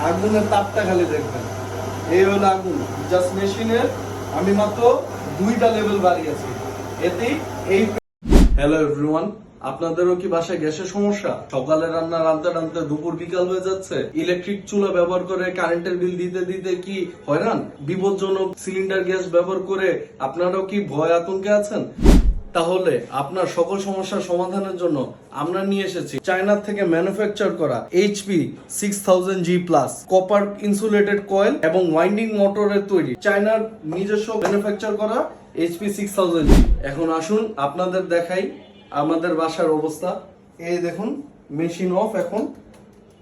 আগুনের তাপটা খালি দেখবেন। এই হলো আগুন। জাস্ট মেশিনের আমি মাত্র 2টা লেভেল বাড়িয়েছি, এতেই এই। হ্যালো এভরিওয়ান, আপনাদেরও কি বাসায় গ্যাসের সমস্যা? সকালে রান্না রাঁধতে রাঁধতে দুপুর বিকাল হয়ে যাচ্ছে? ইলেকট্রিক চুলা ব্যবহার করে কারেন্টের বিল দিতে দিতে কি হয়রান? বিপজ্জনক সিলিন্ডার গ্যাস ব্যবহার করে আপনারাও কি ভয় আতঙ্কে আছেন? তাহলে আপনার সকল সমস্যার সমাধানের জন্য আমরা নিয়ে এসেছি চায়না থেকে ম্যানুফ্যাকচার করা HP 6000G+ copper insulated coil এবং ওয়াইন্ডিং মোটরের তৈরি চায়নার নিজস্ব ম্যানুফ্যাকচার করা এইচপি 6000G। এখন আসুন আপনাদের দেখাই আমাদের বাসার অবস্থা। এই দেখুন, মেশিন অফ, এখন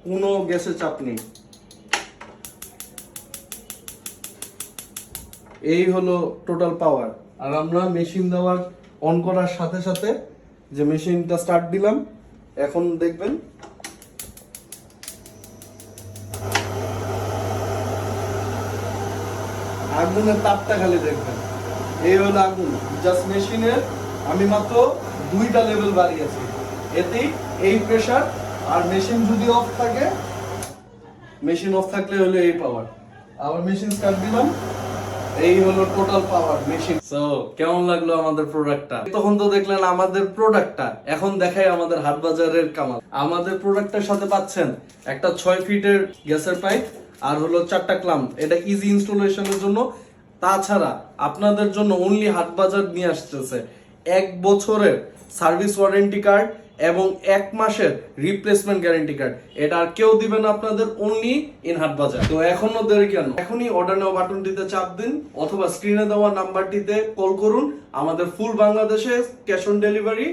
কোনো গ্যাসের চাপ নেই। এই হলো টোটাল পাওয়ার। আর আমরা মেশিন দেওয়ার অন করার সাথে সাথে যে মেশিনটা স্টার্ট দিলাম, এখন দেখবেন আগুনের তাপটা খালি দেখবেন। এই হলো আগুন। জাস্ট মেশিনের আমি মাত্র 2টা লেভেল বাড়িয়েছি, এতেই এই প্রেসার। আর মেশিন যদি অফ থাকে, মেশিন অফ থাকলে হলো এই পাওয়ার। আবার মেশিন স্টার্ট দিলাম, এই হলো টোটাল পাওয়ার মেশিন। সো কেমন লাগলো আমাদের প্রোডাক্টটা? তখন তো দেখলেন আমাদের প্রোডাক্টটা, এখন দেখাই আমাদের হাটবাজারের কামাল। আমাদের প্রোডাক্টের সাথে পাচ্ছেন একটা 6 ফিটের গ্যাসের পাইপ, আর হলো 4টা ক্লাম। এটা ইজি ইনস্টলেশনের জন্য। তাছাড়া আপনাদের জন্য অনলি হাটবাজার নিয়ে আসতেছে 1 বছরের সার্ভিস ওয়ারেন্টি কার্ড এবং 1 মাসের রিপ্লেসমেন্ট গ্যারান্টি কার্ড। এটা আর কেউ দিবে না আপনাদের, অনলি ইন হাটবাজার। তো এখনো দেরি কেন? এখনই অর্ডার নাও বাটনটিতে চাপ দিন অথবা স্ক্রিনে দেওয়া নাম্বারটিতে কল করুন। আমাদের ফুল বাংলাদেশে ক্যাশ অন ডেলিভারি।